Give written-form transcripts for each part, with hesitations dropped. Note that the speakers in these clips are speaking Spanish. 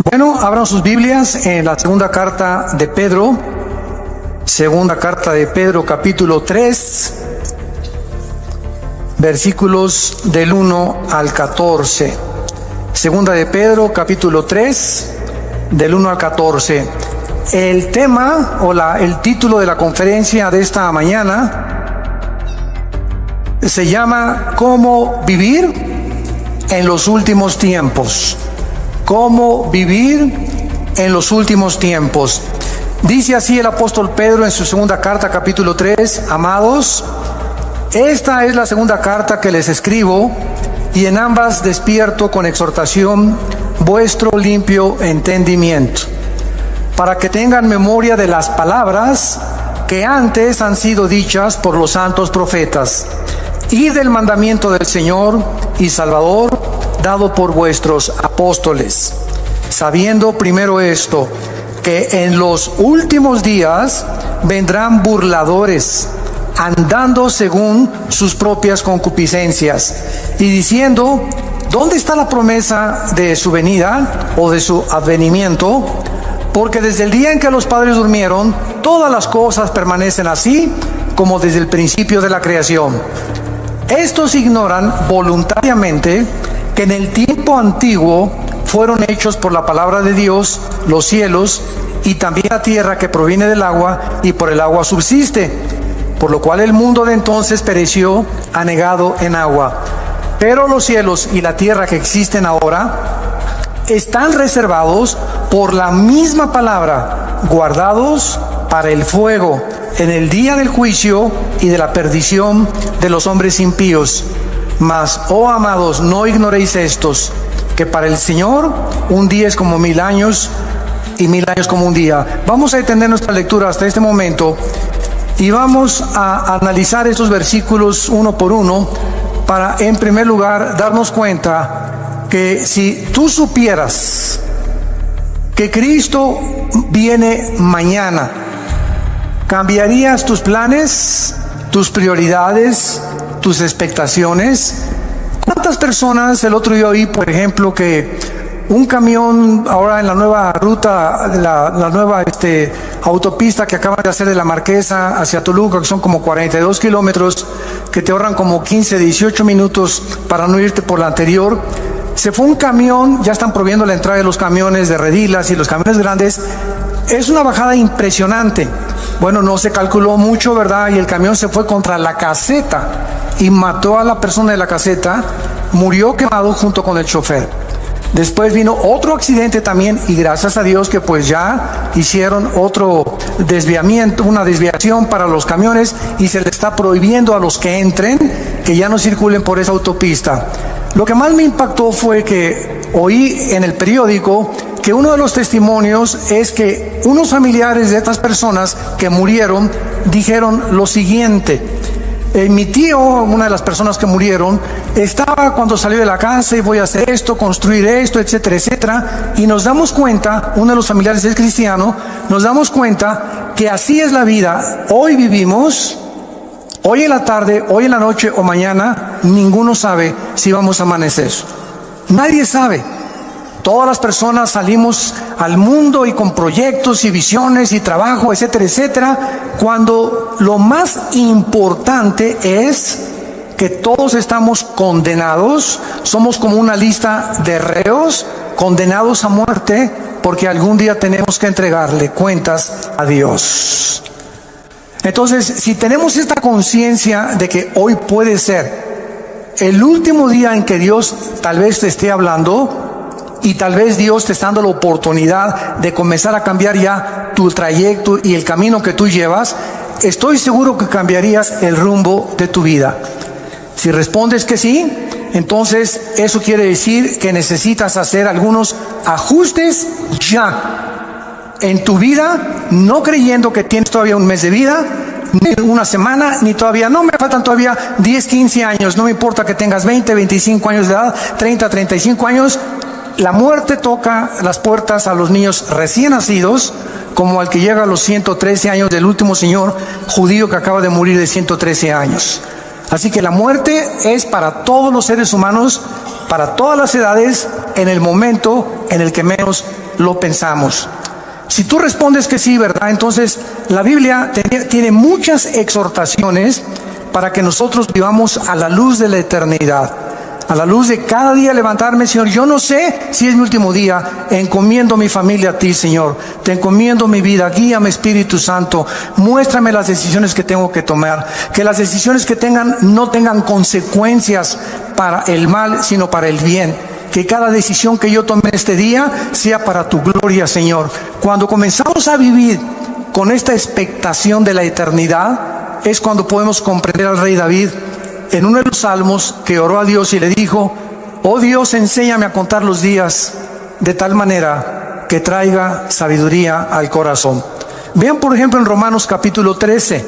Bueno, abran sus Biblias en la segunda carta de Pedro, capítulo 3, versículos del 1 al 14. Segunda de Pedro, capítulo 3, del 1 al 14. El tema el título de la conferencia de esta mañana se llama ¿Cómo vivir en los últimos tiempos? ¿Cómo vivir en los últimos tiempos? Dice así el apóstol Pedro en su segunda carta, capítulo 3: Amados, esta es la segunda carta que les escribo, y en ambas despierto con exhortación vuestro limpio entendimiento, para que tengan memoria de las palabras que antes han sido dichas por los santos profetas, y del mandamiento del Señor y Salvador dado por vuestros apóstoles, sabiendo primero esto, que en los últimos días vendrán burladores, andando según sus propias concupiscencias, y diciendo: ¿dónde está la promesa de su venida o de su advenimiento? Porque desde el día en que los padres durmieron, todas las cosas permanecen así como desde el principio de la creación. Estos ignoran voluntariamente que en el tiempo antiguo fueron hechos por la palabra de Dios los cielos y también la tierra que proviene del agua y por el agua subsiste, por lo cual el mundo de entonces pereció anegado en agua. Pero los cielos y la tierra que existen ahora están reservados por la misma palabra, guardados para el fuego en el día del juicio y de la perdición de los hombres impíos. Mas, oh amados, no ignoréis estos, que para el Señor un día es como 1000 años y 1000 años como un día. Vamos a detener nuestra lectura hasta este momento y vamos a analizar estos versículos uno por uno para, en primer lugar, darnos cuenta que si tú supieras que Cristo viene mañana, ¿cambiarías tus planes, tus prioridades, tus expectaciones? ¿Cuántas personas el otro día oí, por ejemplo, que un camión ahora en la nueva ruta, la nueva autopista que acaban de hacer de la Marquesa hacia Toluca, que son como 42 kilómetros, que te ahorran como 15, 18 minutos para no irte por la anterior? Se fue un camión, ya están prohibiendo la entrada de los camiones de redilas y los camiones grandes. Es una bajada impresionante. Bueno, no se calculó mucho, ¿verdad? Y el camión se fue contra la caseta y mató a la persona de la caseta, murió quemado junto con el chofer. Después vino otro accidente también, y gracias a Dios que pues ya hicieron otro desviamiento, una desviación para los camiones, y se les está prohibiendo a los que entren que ya no circulen por esa autopista. Lo que más me impactó fue que oí en el periódico que uno de los testimonios es que unos familiares de estas personas que murieron dijeron lo siguiente: mi tío, una de las personas que murieron, estaba cuando salió de la casa y voy a hacer esto, construir esto, etcétera, etcétera. Y nos damos cuenta, uno de los familiares es cristiano, nos damos cuenta que así es la vida. Hoy vivimos, hoy en la tarde, hoy en la noche o mañana, ninguno sabe si vamos a amanecer. Nadie sabe. Todas las personas salimos al mundo y con proyectos y visiones y trabajo, etcétera, etcétera, cuando lo más importante es que todos estamos condenados, somos como una lista de reos condenados a muerte, porque algún día tenemos que entregarle cuentas a Dios. Entonces, si tenemos esta conciencia de que hoy puede ser el último día en que Dios tal vez te esté hablando, y tal vez Dios te está dando la oportunidad de comenzar a cambiar ya tu trayecto y el camino que tú llevas, estoy seguro que cambiarías el rumbo de tu vida. Si respondes que sí, entonces eso quiere decir que necesitas hacer algunos ajustes ya en tu vida, no creyendo que tienes todavía un mes de vida, ni una semana, ni todavía, no me faltan todavía 10, 15 años, no me importa que tengas 20, 25 años de edad, 30, 35 años. La muerte toca las puertas a los niños recién nacidos, como al que llega a los 113 años del último señor judío que acaba de morir de 113 años. Así que la muerte es para todos los seres humanos, para todas las edades, en el momento en el que menos lo pensamos. Si tú respondes que sí, ¿verdad? Entonces la Biblia tiene muchas exhortaciones para que nosotros vivamos a la luz de la eternidad, a la luz de cada día levantarme. Señor, yo no sé si es mi último día, encomiendo mi familia a ti, Señor, te encomiendo mi vida, guíame, Espíritu Santo, muéstrame las decisiones que tengo que tomar, que las decisiones que no tengan consecuencias para el mal, sino para el bien. Que cada decisión que yo tome este día sea para tu gloria, Señor. Cuando comenzamos a vivir con esta expectación de la eternidad, es cuando podemos comprender al rey David en uno de los salmos, que oró a Dios y le dijo: oh Dios, enséñame a contar los días de tal manera que traiga sabiduría al corazón. Vean por ejemplo en Romanos capítulo 13,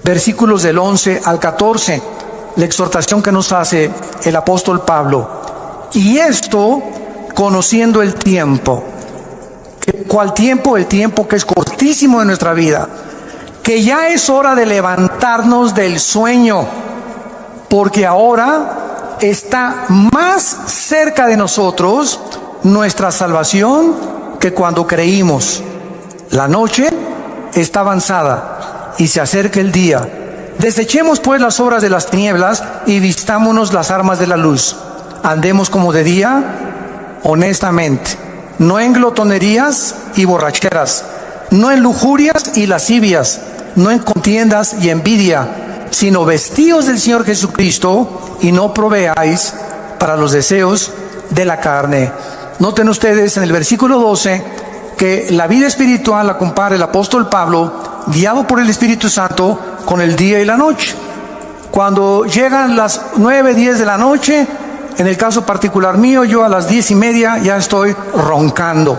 versículos del 11 al 14, la exhortación que nos hace el apóstol Pablo. Y esto conociendo el tiempo. ¿Cuál tiempo? El tiempo que es cortísimo de nuestra vida, que ya es hora de levantarnos del sueño, porque ahora está más cerca de nosotros nuestra salvación que cuando creímos. La noche está avanzada y se acerca el día. Desechemos pues las obras de las tinieblas y vistámonos las armas de la luz. Andemos como de día, honestamente, no en glotonerías y borracheras, no en lujurias y lascivias, no en contiendas y envidia, sino vestidos del Señor Jesucristo y no proveáis para los deseos de la carne. Noten ustedes en el versículo 12 que la vida espiritual la compara el apóstol Pablo, guiado por el Espíritu Santo, con el día y la noche. Cuando llegan las 9, 10 de la noche, en el caso particular mío, yo a las 10:30 ya estoy roncando,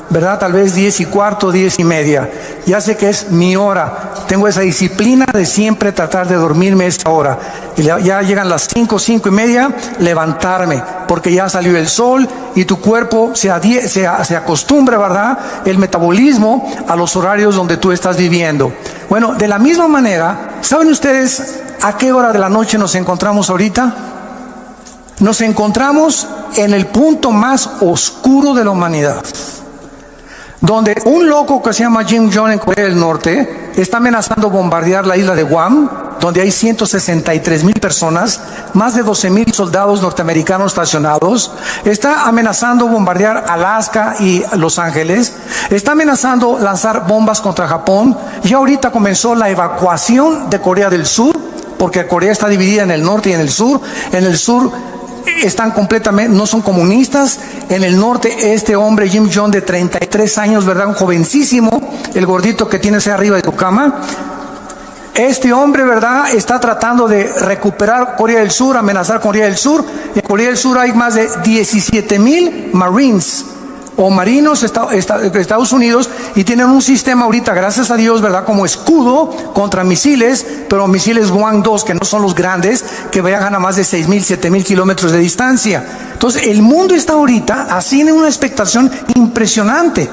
¿verdad? Tal vez 10:15, 10:30. Ya sé que es mi hora. Tengo esa disciplina de siempre tratar de dormirme esa hora. Y ya llegan las 5, 5:30, levantarme, porque ya salió el sol y tu cuerpo se acostumbra, ¿verdad? El metabolismo a los horarios donde tú estás viviendo. Bueno, de la misma manera, ¿saben ustedes a qué hora de la noche nos encontramos ahorita? Nos encontramos en el punto más oscuro de la humanidad, donde un loco que se llama Kim Jong en Corea del Norte está amenazando bombardear la isla de Guam, donde hay 163,000 personas, más de 12,000 soldados norteamericanos estacionados. Está amenazando bombardear Alaska y Los Ángeles. Está amenazando lanzar bombas contra Japón. Ya ahorita comenzó la evacuación de Corea del Sur, porque Corea está dividida en el norte y en el sur. En el sur están completamente, no son comunistas. En el norte, este hombre Kim Jong de 33 años, ¿verdad? Un jovencísimo, el gordito que tienes ahí arriba de tu cama. Este hombre, ¿verdad?, está tratando de recuperar Corea del Sur, amenazar Corea del Sur. En Corea del Sur hay más de 17,000 Marines o marinos de Estados Unidos, y tienen un sistema ahorita, gracias a Dios, ¿verdad?, como escudo contra misiles, pero misiles Hwang-2, que no son los grandes, que viajan a más de 6,000, 7,000 kilómetros de distancia. Entonces, el mundo está ahorita así en una expectación impresionante.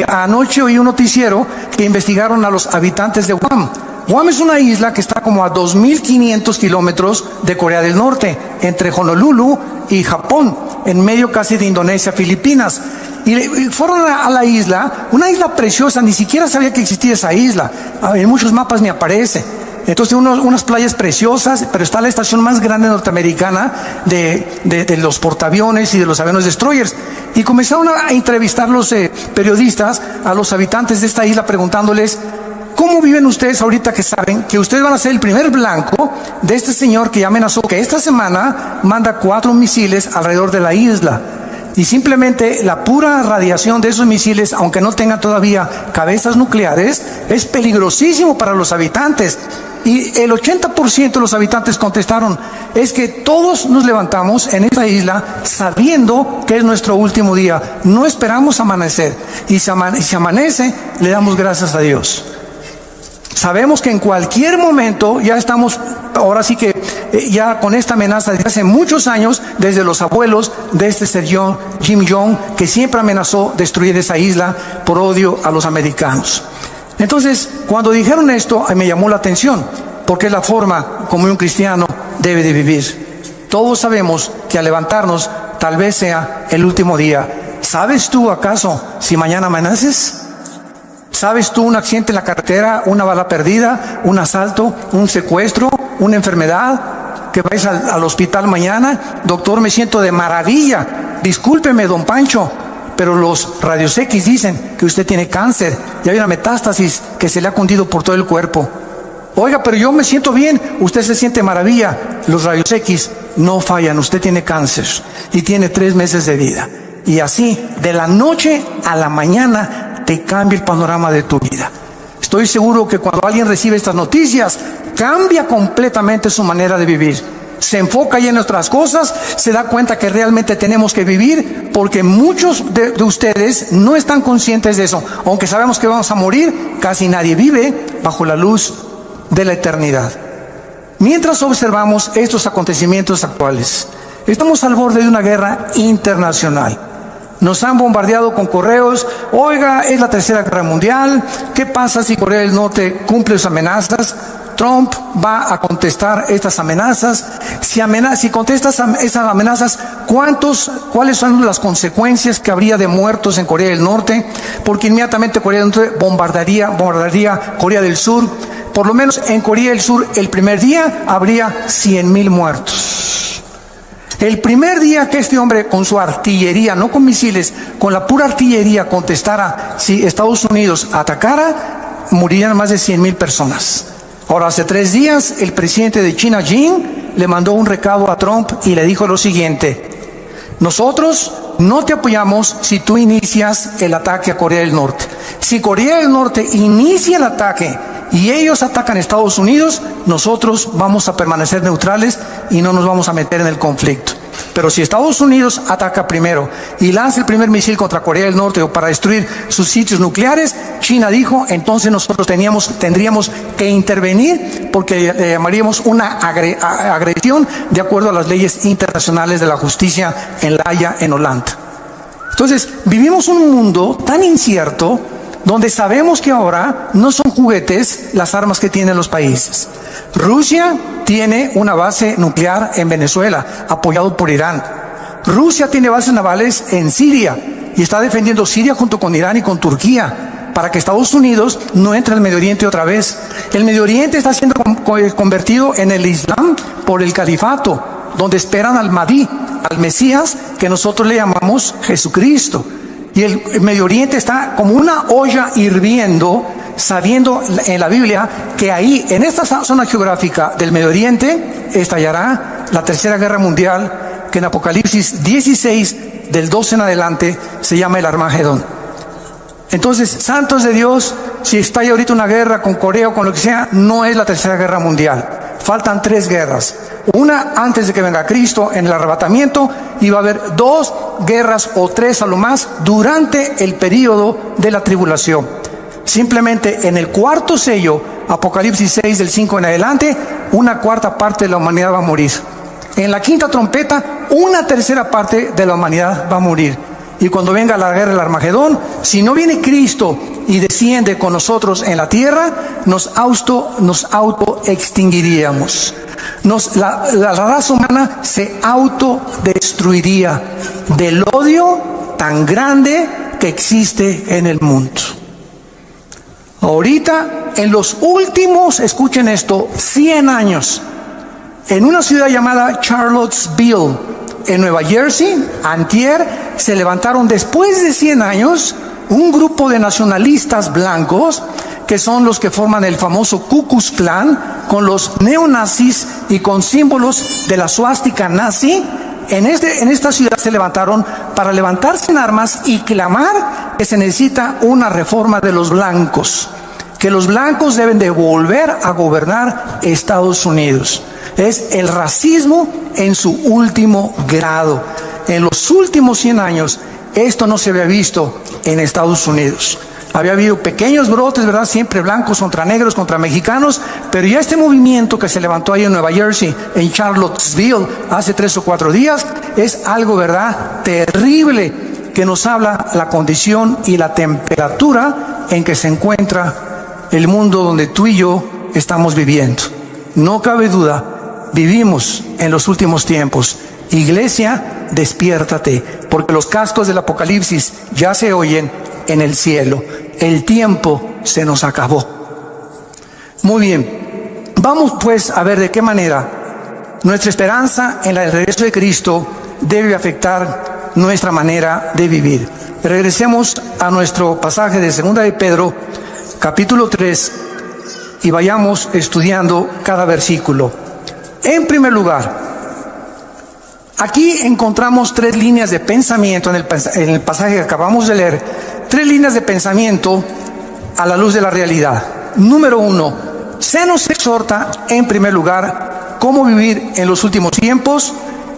Anoche oí un noticiero que investigaron a los habitantes de Guam. Guam es una isla que está como a 2,500 kilómetros de Corea del Norte, entre Honolulu y Japón, en medio casi de Indonesia, Filipinas. Y fueron a la isla, una isla preciosa, ni siquiera sabía que existía esa isla, en muchos mapas ni aparece. Entonces unas playas preciosas, pero está la estación más grande norteamericana de los portaaviones y de los aviones destroyers. Y comenzaron a entrevistar los periodistas a los habitantes de esta isla, preguntándoles: ¿cómo viven ustedes ahorita que saben que ustedes van a ser el primer blanco de este señor que ya amenazó que esta semana manda 4 misiles alrededor de la isla? Y simplemente la pura radiación de esos misiles, aunque no tengan todavía cabezas nucleares, es peligrosísimo para los habitantes. Y el 80% de los habitantes contestaron: es que todos nos levantamos en esta isla sabiendo que es nuestro último día. No esperamos amanecer. Y si amanece, le damos gracias a Dios. Sabemos que en cualquier momento ya estamos, ahora sí que ya con esta amenaza desde hace muchos años, desde los abuelos de este señor Kim Jong, que siempre amenazó destruir esa isla por odio a los americanos. Entonces, cuando dijeron esto, me llamó la atención, porque es la forma como un cristiano debe de vivir. Todos sabemos que al levantarnos tal vez sea el último día. ¿Sabes tú acaso si mañana amaneces? ¿Sabes tú un accidente en la carretera, una bala perdida, un asalto, un secuestro, una enfermedad? Que vais al hospital mañana. Doctor, me siento de maravilla. Discúlpeme, don Pancho, pero los rayos X dicen que usted tiene cáncer y hay una metástasis que se le ha cundido por todo el cuerpo. Oiga, pero yo me siento bien. Usted se siente maravilla. Los rayos X no fallan. Usted tiene cáncer y tiene 3 meses de vida. Y así, de la noche a la mañana, te cambia el panorama de tu vida. Estoy seguro que cuando alguien recibe estas noticias, cambia completamente su manera de vivir. Se enfoca ya en otras cosas, se da cuenta que realmente tenemos que vivir, porque muchos de ustedes no están conscientes de eso. Aunque sabemos que vamos a morir, casi nadie vive bajo la luz de la eternidad. Mientras observamos estos acontecimientos actuales, estamos al borde de una guerra internacional. Nos han bombardeado con correos. Oiga, es la tercera guerra mundial. ¿Qué pasa si Corea del Norte cumple sus amenazas? Trump va a contestar estas amenazas. Si contesta esas amenazas, ¿cuáles son las consecuencias que habría de muertos en Corea del Norte? Porque inmediatamente Corea del Norte bombardearía Corea del Sur. Por lo menos en Corea del Sur, el primer día habría 100,000 muertos. El primer día que este hombre con su artillería, no con misiles, con la pura artillería contestara si Estados Unidos atacara, morirían más de 100,000 personas. Ahora, hace 3 días, el presidente de China, Xi, le mandó un recado a Trump y le dijo lo siguiente: nosotros no te apoyamos si tú inicias el ataque a Corea del Norte. Si Corea del Norte inicia el ataque y ellos atacan a Estados Unidos, nosotros vamos a permanecer neutrales y no nos vamos a meter en el conflicto. Pero si Estados Unidos ataca primero y lanza el primer misil contra Corea del Norte o para destruir sus sitios nucleares, China dijo, entonces nosotros tendríamos que intervenir, porque le llamaríamos una agresión de acuerdo a las leyes internacionales de la justicia en La Haya, en Holanda. Entonces, vivimos un mundo tan incierto donde sabemos que ahora no son juguetes las armas que tienen los países. Rusia tiene una base nuclear en Venezuela, apoyado por Irán. Rusia tiene bases navales en Siria y está defendiendo Siria junto con Irán y con Turquía para que Estados Unidos no entre al Medio Oriente otra vez. El Medio Oriente está siendo convertido en el Islam por el califato, donde esperan al Mahdi, al Mesías, que nosotros le llamamos Jesucristo. Y el Medio Oriente está como una olla hirviendo, sabiendo en la Biblia que ahí, en esta zona geográfica del Medio Oriente, estallará la tercera guerra mundial, que en Apocalipsis 16, del 12 en adelante, se llama el Armagedón. Entonces, santos de Dios, si estalla ahorita una guerra con Corea o con lo que sea, no es la tercera guerra mundial. Faltan 3 guerras. Una antes de que venga Cristo en el arrebatamiento, y va a haber 2 guerras o 3 a lo más durante el periodo de la tribulación. Simplemente en el cuarto sello, Apocalipsis 6 del 5 en adelante, 1/4 parte de la humanidad va a morir. En la quinta trompeta, 1/3 parte de la humanidad va a morir. Y cuando venga la guerra del Armagedón, si no viene Cristo y desciende con nosotros en la tierra, nos auto extinguiríamos. La raza humana se autodestruiría del odio tan grande que existe en el mundo. Ahorita, en los últimos, escuchen esto, 100 años, en una ciudad llamada Charlottesville, en Nueva Jersey, antier, se levantaron después de 100 años un grupo de nacionalistas blancos, que son los que forman el famoso Ku Klux Klan, con los neonazis y con símbolos de la suástica nazi. En esta ciudad se levantaron para levantarse en armas y clamar que se necesita una reforma de los blancos, que los blancos deben de volver a gobernar Estados Unidos. Es el racismo en su último grado. En los últimos 100 años, esto no se había visto en Estados Unidos. Había habido pequeños brotes, ¿verdad? Siempre blancos contra negros, contra mexicanos, pero ya este movimiento que se levantó ahí en Nueva Jersey, en Charlottesville, hace 3 o 4 días, es algo, ¿verdad?, terrible, que nos habla la condición y la temperatura en que se encuentra el mundo donde tú y yo estamos viviendo. No cabe duda, vivimos en los últimos tiempos Iglesia, despiértate, porque los cascos del Apocalipsis ya se oyen en el cielo. El tiempo se nos acabó. Muy bien, vamos pues a ver de qué manera nuestra esperanza en el regreso de Cristo debe afectar nuestra manera de vivir. Regresemos a nuestro pasaje de 2 de Pedro, capítulo 3, y vayamos estudiando cada versículo. En primer lugar, aquí encontramos tres líneas de pensamiento en el pasaje que acabamos de leer, tres líneas de pensamiento a la luz de la realidad. Número uno, se nos exhorta en primer lugar cómo vivir en los últimos tiempos,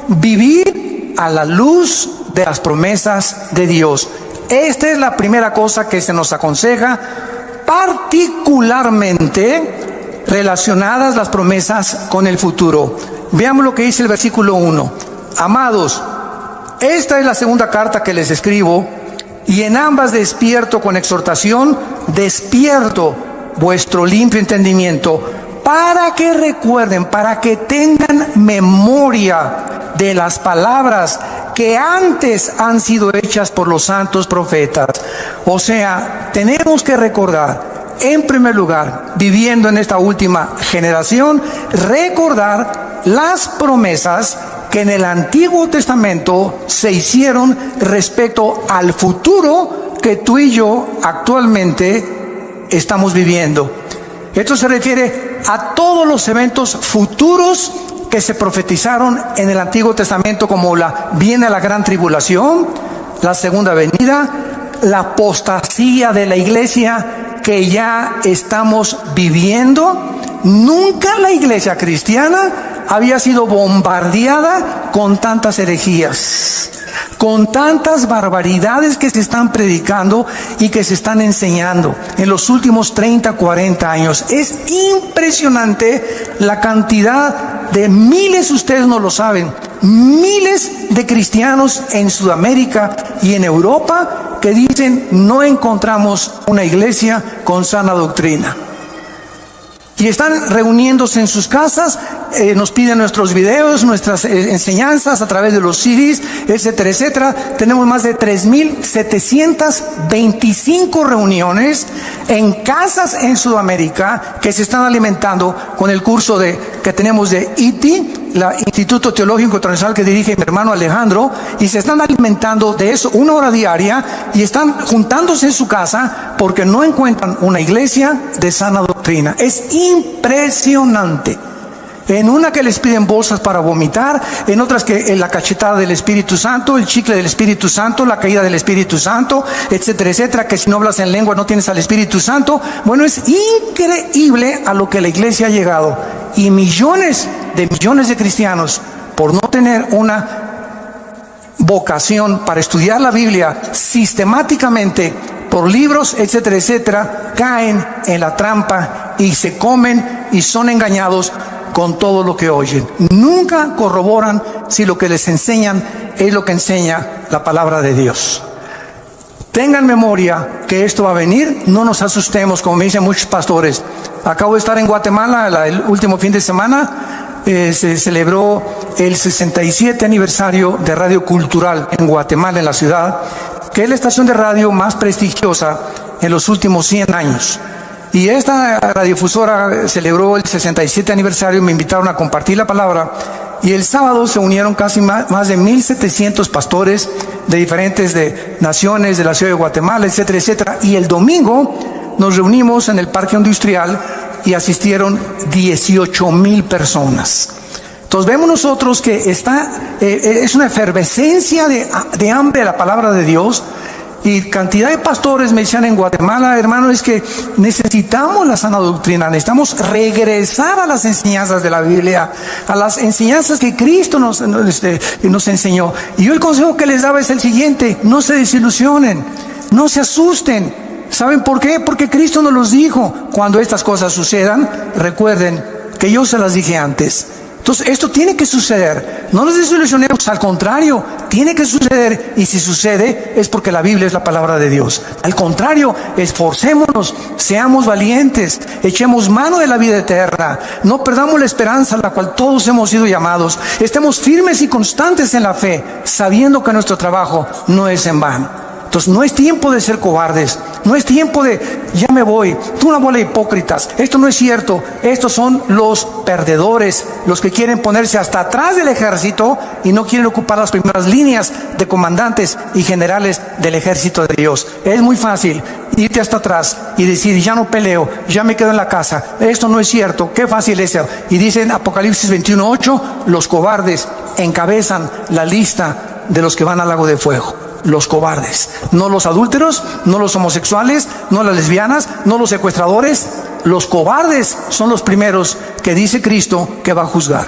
vivir a la luz de las promesas de Dios. Esta es la primera cosa que se nos aconseja, particularmente relacionadas las promesas con el futuro. Veamos lo que dice el versículo 1. Amados, esta es la segunda carta que les escribo, y en ambas despierto con exhortación, despierto vuestro limpio entendimiento, para que recuerden, para que tengan memoria de las palabras que antes han sido hechas por los santos profetas. O sea, tenemos que recordar, en primer lugar, viviendo en esta última generación, recordar las promesas que en el Antiguo Testamento se hicieron respecto al futuro que tú y yo actualmente estamos viviendo. Esto se refiere a todos los eventos futuros que se profetizaron en el Antiguo Testamento, como viene la gran tribulación, la segunda venida, la apostasía de la iglesia que ya estamos viviendo. Nunca la iglesia cristiana había sido bombardeada con tantas herejías, con tantas barbaridades que se están predicando y que se están enseñando en los últimos 30, 40 años. Es impresionante la cantidad de miles, ustedes no lo saben, miles de cristianos en Sudamérica y en Europa que dicen no encontramos una iglesia con sana doctrina. Y están reuniéndose en sus casas, nos piden nuestros videos, nuestras enseñanzas a través de los CDs, etcétera, etcétera. Tenemos más de 3.725 reuniones en casas en Sudamérica que se están alimentando con el curso que tenemos de ITI, el Instituto Teológico Internacional que dirige mi hermano Alejandro, y se están alimentando de eso 1 hora diaria y están juntándose en su casa porque no encuentran una iglesia de sana doctrina. Es impresionante. En una que les piden bolsas para vomitar, en otras que la cachetada del Espíritu Santo, el chicle del Espíritu Santo, la caída del Espíritu Santo, etcétera, etcétera, que si no hablas en lengua no tienes al Espíritu Santo. Bueno, es increíble a lo que la iglesia ha llegado. Y millones de cristianos, por no tener una vocación para estudiar la Biblia sistemáticamente, por libros, etcétera, etcétera, caen en la trampa y se comen y son engañados con todo lo que oyen. Nunca corroboran si lo que les enseñan es lo que enseña la palabra de Dios. Tengan memoria que esto va a venir, no nos asustemos, como me dicen muchos pastores. Acabo de estar en Guatemala el último fin de semana, se celebró el 67 aniversario de Radio Cultural en Guatemala, en la ciudad, que es la estación de radio más prestigiosa en los últimos 100 años. Y esta radiodifusora celebró el 67 aniversario, me invitaron a compartir la palabra, y el sábado se unieron casi más de 1,700 pastores de diferentes naciones, de la ciudad de Guatemala, etcétera, etcétera. Y el domingo nos reunimos en el Parque Industrial y asistieron 18,000 personas. Entonces vemos nosotros que es una efervescencia de hambre de la palabra de Dios. Y cantidad de pastores me decían en Guatemala, hermano, es que necesitamos la sana doctrina, necesitamos regresar a las enseñanzas de la Biblia, a las enseñanzas que Cristo nos enseñó. Y yo el consejo que les daba es el siguiente: no se desilusionen, no se asusten. ¿Saben por qué? Porque Cristo nos los dijo. Cuando estas cosas sucedan, recuerden que yo se las dije antes, Entonces, esto tiene que suceder. No nos desilusionemos, al contrario, tiene que suceder. Y si sucede, es porque la Biblia es la palabra de Dios. Al contrario, esforcémonos, seamos valientes, echemos mano de la vida eterna. No perdamos la esperanza a la cual todos hemos sido llamados. Estemos firmes y constantes en la fe, sabiendo que nuestro trabajo no es en vano. Entonces, no es tiempo de ser cobardes, no es tiempo de, ya me voy, tú una bola de hipócritas, esto no es cierto. Estos son los perdedores, los que quieren ponerse hasta atrás del ejército y no quieren ocupar las primeras líneas de comandantes y generales del ejército de Dios. Es muy fácil irte hasta atrás y decir, ya no peleo, ya me quedo en la casa. Esto no es cierto, qué fácil es eso. Y dice en Apocalipsis 21:8, los cobardes encabezan la lista de los que van al lago de fuego. Los cobardes, no los adúlteros, no los homosexuales, no las lesbianas, no los secuestradores. Los cobardes son los primeros que dice Cristo que va a juzgar.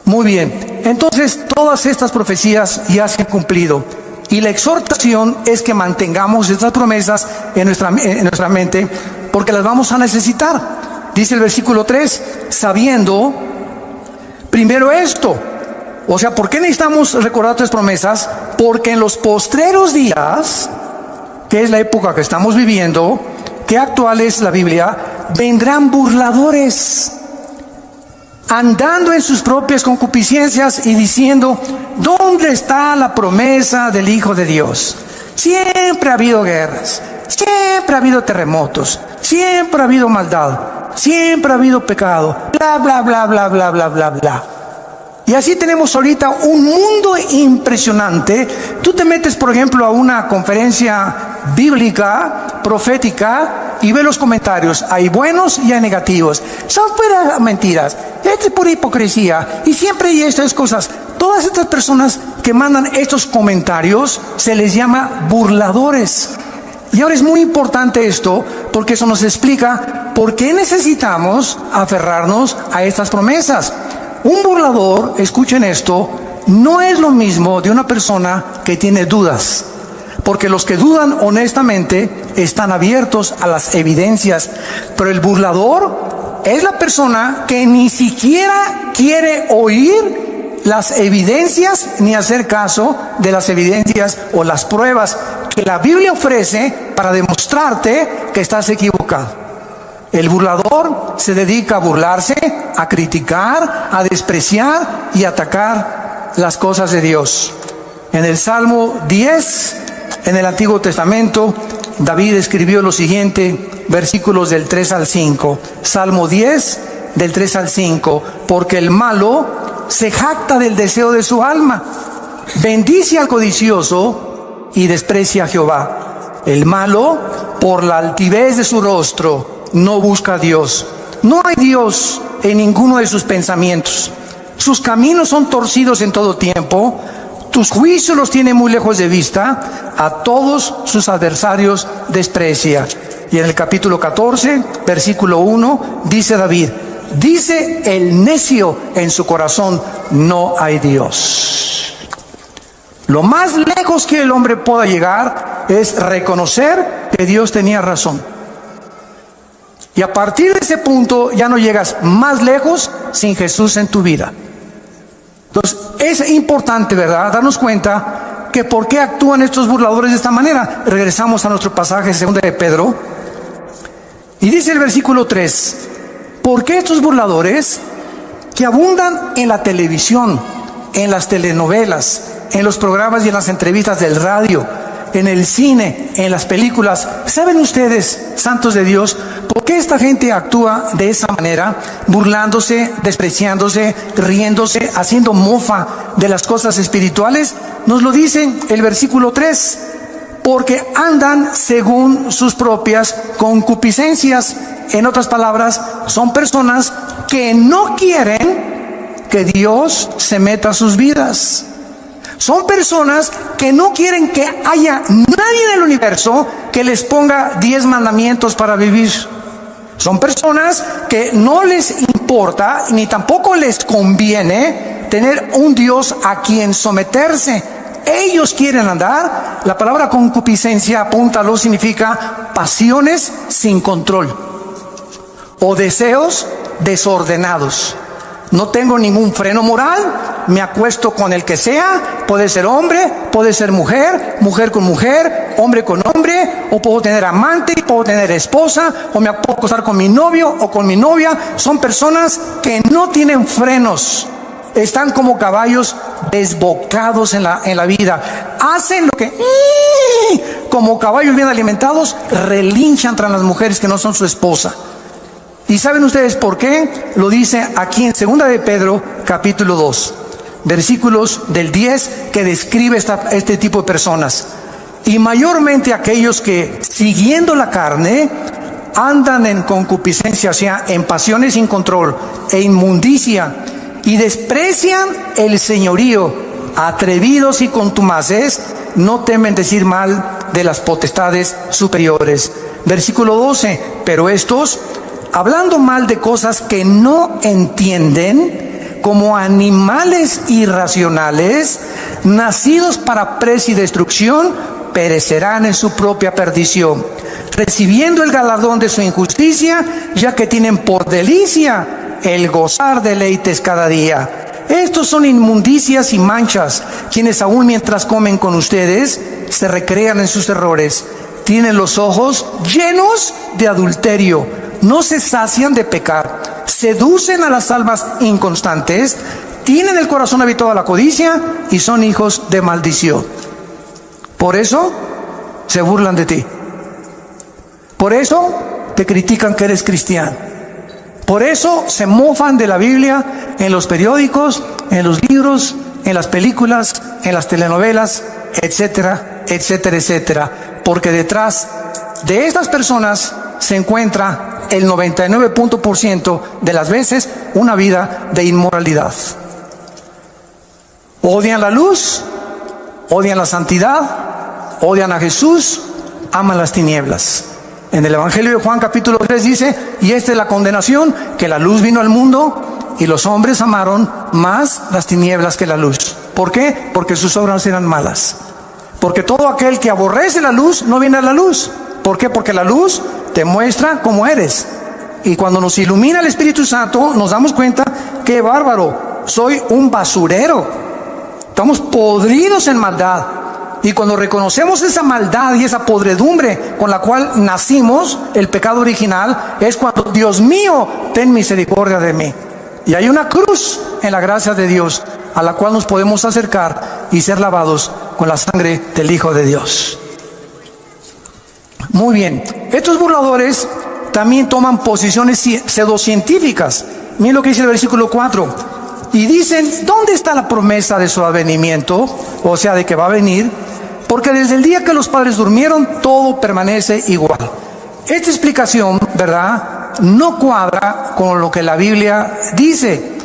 Muy bien, entonces todas estas profecías ya se han cumplido y la exhortación es que mantengamos estas promesas en nuestra mente, porque las vamos a necesitar. Dice el versículo 3, sabiendo primero esto. O sea, ¿por qué necesitamos recordar tres promesas? Porque en los postreros días, que es la época que estamos viviendo, que actual es la Biblia, vendrán burladores, andando en sus propias concupiscencias y diciendo, ¿dónde está la promesa del Hijo de Dios? Siempre ha habido guerras, siempre ha habido terremotos, siempre ha habido maldad, siempre ha habido pecado, bla, bla, bla, bla, bla, bla, bla, bla. Y así tenemos ahorita un mundo impresionante. Tú te metes, por ejemplo, a una conferencia bíblica, profética, y ves los comentarios. Hay buenos y hay negativos. Son puras mentiras. Es pura hipocresía. Y siempre hay estas cosas. Todas estas personas que mandan estos comentarios se les llama burladores. Y ahora es muy importante esto, porque eso nos explica por qué necesitamos aferrarnos a estas promesas. Un burlador, escuchen esto, no es lo mismo de una persona que tiene dudas, porque los que dudan honestamente están abiertos a las evidencias, pero el burlador es la persona que ni siquiera quiere oír las evidencias ni hacer caso de las evidencias o las pruebas que la Biblia ofrece para demostrarte que estás equivocado. El burlador se dedica a burlarse, a criticar, a despreciar y a atacar las cosas de Dios. En el Salmo 10, en el Antiguo Testamento, David escribió lo siguiente, versículos del 3 al 5. Salmo 10, del 3 al 5. Porque el malo se jacta del deseo de su alma, bendice al codicioso y desprecia a Jehová. El malo, por la altivez de su rostro, no busca a Dios. No hay Dios en ninguno de sus pensamientos. Sus caminos son torcidos en todo tiempo. Tus juicios los tiene muy lejos de vista. A todos sus adversarios desprecia. Y en el capítulo 14, versículo 1, dice David, dice el necio en su corazón, no hay Dios. Lo más lejos que el hombre pueda llegar es reconocer que Dios tenía razón. Y a partir de ese punto ya no llegas más lejos sin Jesús en tu vida. Entonces es importante, ¿verdad?, darnos cuenta que por qué actúan estos burladores de esta manera. Regresamos a nuestro pasaje 2 de Pedro. Y dice el versículo 3, ¿por qué estos burladores que abundan en la televisión, en las telenovelas, en los programas y en las entrevistas del radio, en el cine, en las películas? ¿Saben ustedes, santos de Dios, por qué esta gente actúa de esa manera? Burlándose, despreciándose, riéndose, haciendo mofa de las cosas espirituales. Nos lo dice el versículo 3. Porque andan según sus propias concupiscencias. En otras palabras, son personas que no quieren que Dios se meta a sus vidas. Son personas que no quieren que haya nadie en el universo que les ponga 10 mandamientos para vivir. Son personas que no les importa ni tampoco les conviene tener un Dios a quien someterse. Ellos quieren andar. La palabra concupiscencia, apúntalo, significa pasiones sin control o deseos desordenados. No tengo ningún freno moral, me acuesto con el que sea, puede ser hombre, puede ser mujer, mujer con mujer, hombre con hombre, o puedo tener amante, puedo tener esposa, o me puedo acostar con mi novio o con mi novia. Son personas que no tienen frenos, están como caballos desbocados en la vida. Hacen lo que, como caballos bien alimentados, relinchan tras las mujeres que no son su esposa. ¿Y saben ustedes por qué? Lo dice aquí en 2 de Pedro, capítulo 2, versículos del 10, que describe este tipo de personas. Y mayormente aquellos que, siguiendo la carne, andan en concupiscencia, o sea, en pasiones sin control e inmundicia, y desprecian el señorío, atrevidos y contumaces, no temen decir mal de las potestades superiores. Versículo 12, pero estos, hablando mal de cosas que no entienden, como animales irracionales, nacidos para presa y destrucción, perecerán en su propia perdición, recibiendo el galardón de su injusticia, ya que tienen por delicia el gozar deleites cada día. Estos son inmundicias y manchas, quienes aún mientras comen con ustedes, se recrean en sus errores. Tienen los ojos llenos de adulterio, no se sacian de pecar, seducen a las almas inconstantes, tienen el corazón habituado a la codicia y son hijos de maldición. Por eso se burlan de ti. Por eso te critican que eres cristiano. Por eso se mofan de la Biblia en los periódicos, en los libros, en las películas, en las telenovelas, etcétera, etcétera, etcétera. Porque detrás de estas personas se encuentra el 99% de las veces una vida de inmoralidad. Odian la luz, odian la santidad, odian a Jesús, aman las tinieblas. En el Evangelio de Juan capítulo 3 dice, y esta es la condenación, que la luz vino al mundo y los hombres amaron más las tinieblas que la luz. ¿Por qué? Porque sus obras eran malas. Porque todo aquel que aborrece la luz no viene a la luz. ¿Por qué? Porque la luz te muestra cómo eres. Y cuando nos ilumina el Espíritu Santo, nos damos cuenta, qué bárbaro, soy un basurero. Estamos podridos en maldad. Y cuando reconocemos esa maldad y esa podredumbre con la cual nacimos, el pecado original, es cuando, Dios mío, ten misericordia de mí. Y hay una cruz en la gracia de Dios a la cual nos podemos acercar y ser lavados con la sangre del Hijo de Dios. Muy bien, estos burladores también toman posiciones pseudocientíficas. Miren lo que dice el versículo 4. Y dicen, ¿dónde está la promesa de su advenimiento? O sea, de que va a venir. Porque desde el día que los padres durmieron, todo permanece igual. Esta explicación, ¿verdad?, no cuadra con lo que la Biblia dice.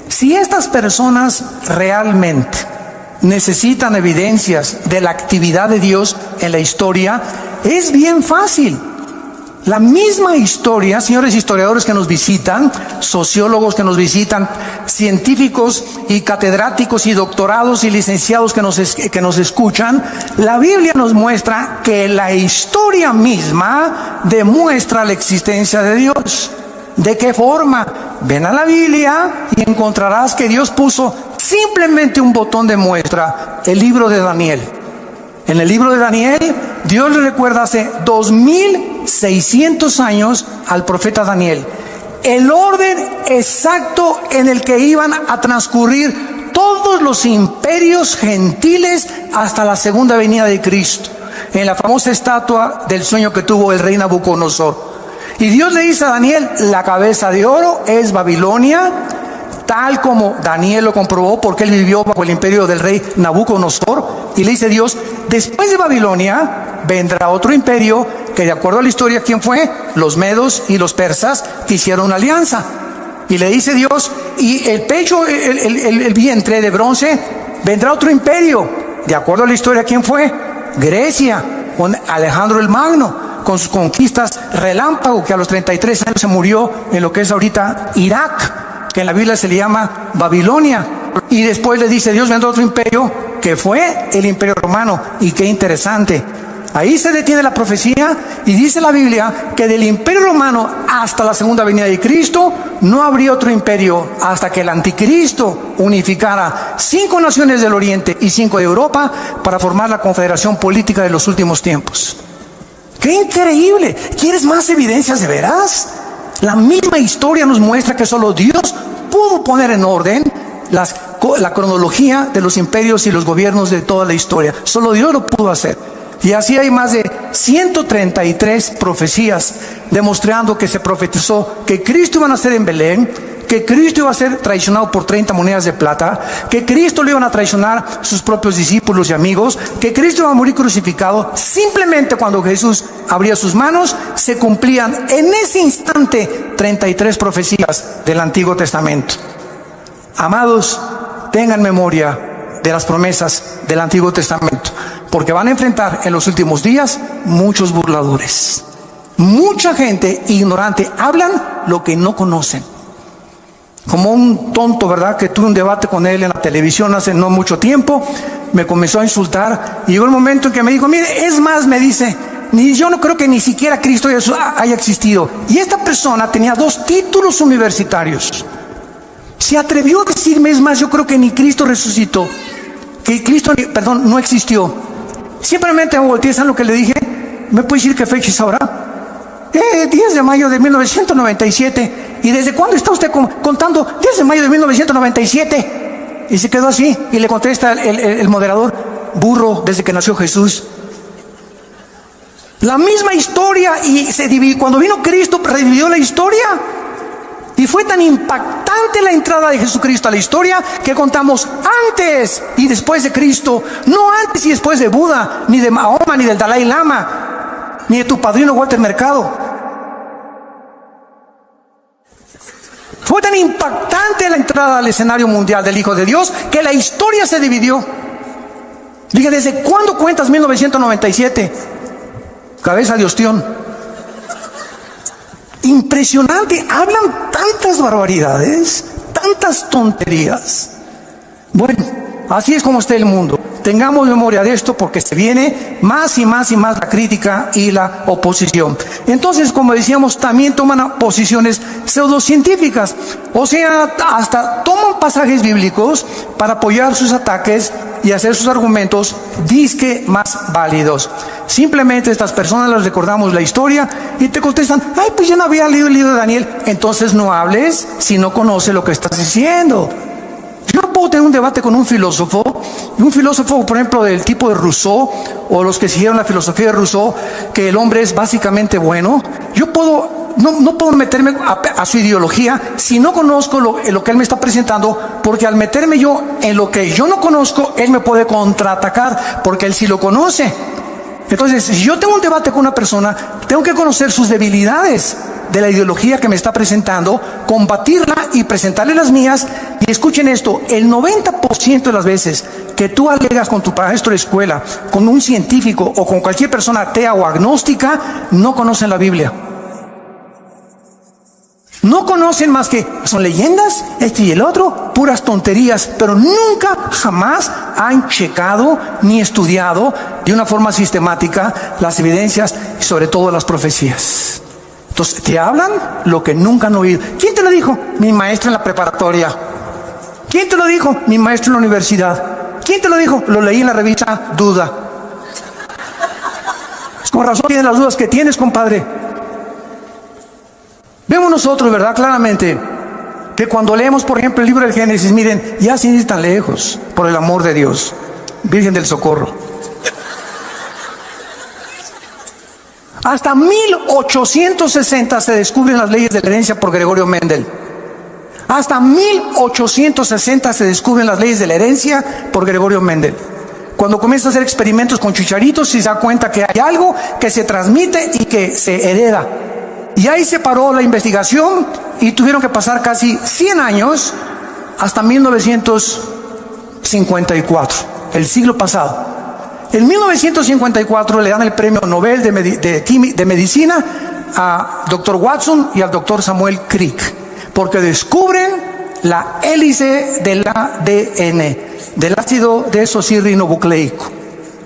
Si estas personas realmente necesitan evidencias de la actividad de Dios en la historia, es bien fácil. La misma historia, señores historiadores que nos visitan, sociólogos que nos visitan, científicos y catedráticos y doctorados y licenciados que nos escuchan, la Biblia nos muestra que la historia misma demuestra la existencia de Dios. ¿De qué forma? Ven a la Biblia y encontrarás que Dios puso simplemente un botón de muestra, el libro de Daniel. En el libro de Daniel, Dios le recuerda hace 2600 años al profeta Daniel el orden exacto en el que iban a transcurrir todos los imperios gentiles hasta la segunda venida de Cristo, en la famosa estatua del sueño que tuvo el rey Nabucodonosor. Y Dios le dice a Daniel, la cabeza de oro es Babilonia, tal como Daniel lo comprobó porque él vivió bajo el imperio del rey Nabucodonosor. Y le dice Dios, después de Babilonia vendrá otro imperio que, de acuerdo a la historia, ¿quién fue? Los medos y los persas, que hicieron una alianza. Y le dice Dios, y el pecho, el vientre de bronce, vendrá otro imperio. De acuerdo a la historia, ¿quién fue? Grecia, con Alejandro el Magno, con sus conquistas relámpago, que a los 33 años se murió en lo que es ahorita Irak, que en la Biblia se le llama Babilonia. Y después le dice Dios, vendrá otro imperio, que fue el imperio romano. Y qué interesante, Ahí se detiene la profecía y dice la Biblia que del Imperio Romano hasta la segunda venida de Cristo no habría otro imperio hasta que el anticristo unificara 5 naciones del Oriente y 5 de Europa para formar la confederación política de los últimos tiempos. ¡Qué increíble! ¿Quieres más evidencias de veras? La misma historia nos muestra que solo Dios pudo poner en orden la cronología de los imperios y los gobiernos de toda la historia. Solo Dios lo pudo hacer. Y así hay más de 133 profecías demostrando que se profetizó que Cristo iba a nacer en Belén, que Cristo iba a ser traicionado por 30 monedas de plata, que Cristo lo iban a traicionar sus propios discípulos y amigos, que Cristo iba a morir crucificado. Simplemente cuando Jesús abría sus manos, se cumplían en ese instante 33 profecías del Antiguo Testamento. Amados, tengan memoria de las promesas del Antiguo Testamento, porque van a enfrentar en los últimos días muchos burladores. Mucha gente ignorante, hablan lo que no conocen. Como un tonto, ¿verdad? Que tuve un debate con él en la televisión hace no mucho tiempo, me comenzó a insultar y llegó el momento en que me dijo, mire, es más, me dice, yo no creo que ni siquiera Cristo haya existido. Y esta persona tenía 2 títulos universitarios. Se atrevió a decirme, es más, yo creo que ni Cristo resucitó, que Cristo, no existió. Simplemente me volteé, ¿saben lo que le dije? ¿Me puede decir qué fecha es ahora? 10 de mayo de 1997. ¿Y desde cuándo está usted contando? 10 de mayo de 1997. Y se quedó así, y le contesta el moderador, burro, desde que nació Jesús. La misma historia, y se dividió. Cuando vino Cristo, revivió la historia. Y fue tan impactante la entrada de Jesucristo a la historia que contamos antes y después de Cristo, no antes y después de Buda, ni de Mahoma, ni del Dalai Lama, ni de tu padrino Walter Mercado. Fue tan impactante la entrada al escenario mundial del Hijo de Dios que la historia se dividió. Dije, ¿desde cuándo cuentas 1997? Cabeza de ostión. Impresionante, hablan tantas barbaridades, tantas tonterías. Bueno, así es como está el mundo. Tengamos memoria de esto porque se viene más y más y más la crítica y la oposición. Entonces, como decíamos, también toman posiciones pseudocientíficas. O sea, hasta toman pasajes bíblicos para apoyar sus ataques y hacer sus argumentos disque más válidos. Simplemente estas personas les recordamos la historia y te contestan, ay, pues yo no había leído el libro de Daniel. Entonces no hables si no conoces lo que estás diciendo. Yo no puedo tener un debate con un filósofo, por ejemplo, del tipo de Rousseau, o los que siguieron la filosofía de Rousseau, que el hombre es básicamente bueno. No puedo meterme a su ideología si no conozco lo que él me está presentando, porque al meterme yo en lo que yo no conozco, él me puede contraatacar, porque él sí lo conoce. Entonces, si yo tengo un debate con una persona, tengo que conocer sus debilidades de la ideología que me está presentando, combatirla y presentarle las mías. Y escuchen esto, el 90% de las veces que tú alegas con tu maestro de escuela, con un científico o con cualquier persona atea o agnóstica, no conocen la Biblia. No conocen más que son leyendas, este y el otro, puras tonterías, pero nunca, jamás han checado ni estudiado de una forma sistemática las evidencias y sobre todo las profecías. Entonces, te hablan lo que nunca han oído. ¿Quién te lo dijo? Mi maestro en la preparatoria. ¿Quién te lo dijo? Mi maestro en la universidad. ¿Quién te lo dijo? Lo leí en la revista Duda. Pues con razón tienes las dudas que tienes, compadre. Vemos nosotros, ¿verdad? Claramente, que cuando leemos, por ejemplo, el libro del Génesis, miren, ya sin ir tan lejos, por el amor de Dios, Virgen del Socorro. Hasta 1860 se descubren las leyes de la herencia por Gregorio Mendel. Hasta 1860 se descubren las leyes de la herencia por Gregorio Mendel. Cuando comienza a hacer experimentos con chicharitos, se da cuenta que hay algo que se transmite y que se hereda. Y ahí se paró la investigación y tuvieron que pasar casi 100 años hasta 1954, el siglo pasado. En 1954 le dan el premio Nobel de Medicina a Dr. Watson y al Dr. Samuel Crick, porque descubren la hélice del ADN, del ácido desoxirribonucleico.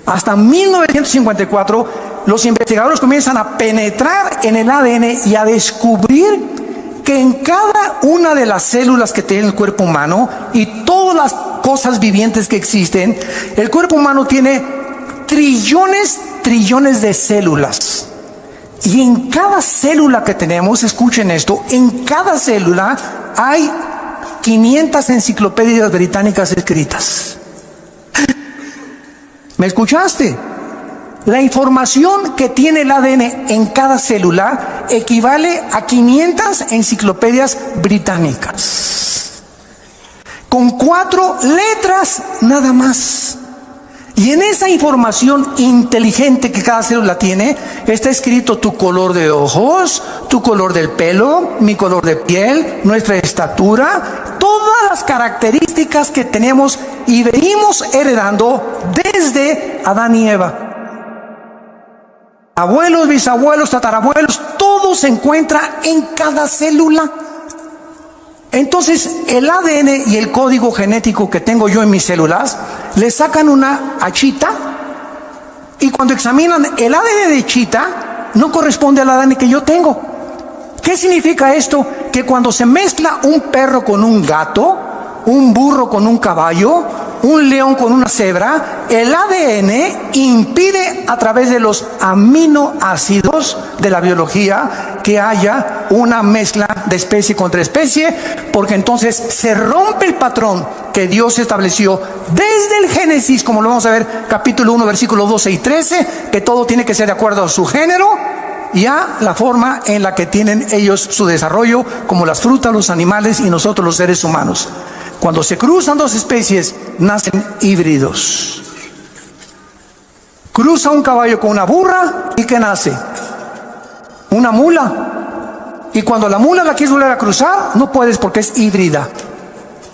Hasta 1954, los investigadores comienzan a penetrar en el ADN y a descubrir que en cada una de las células que tiene el cuerpo humano y todas las cosas vivientes que existen, el cuerpo humano tiene trillones de células. Y en cada célula que tenemos, escuchen esto, en cada célula hay 500 enciclopedias británicas escritas. ¿Me escuchaste? La información que tiene el ADN en cada célula equivale a 500 enciclopedias británicas. Con 4 letras nada más. Y en esa información inteligente que cada célula tiene, está escrito tu color de ojos, tu color del pelo, mi color de piel, nuestra estatura, todas las características que tenemos y venimos heredando desde Adán y Eva. Abuelos, bisabuelos, tatarabuelos, todo se encuentra en cada célula. Entonces, el ADN y el código genético que tengo yo en mis células, le sacan una a Chita, y cuando examinan el ADN de Chita, no corresponde al ADN que yo tengo. ¿Qué significa esto? Que cuando se mezcla un perro con un gato, un burro con un caballo, un león con una cebra, el ADN impide a través de los aminoácidos de la biología que haya una mezcla de especie contra especie, porque entonces se rompe el patrón que Dios estableció desde el Génesis, como lo vamos a ver, capítulo 1, versículos 12 y 13, que todo tiene que ser de acuerdo a su género y a la forma en la que tienen ellos su desarrollo, como las frutas, los animales y nosotros los seres humanos. Cuando se cruzan dos especies, nacen híbridos. Cruza un caballo con una burra, ¿y qué nace? Una mula. Y cuando la mula la quieres volver a cruzar, no puedes porque es híbrida.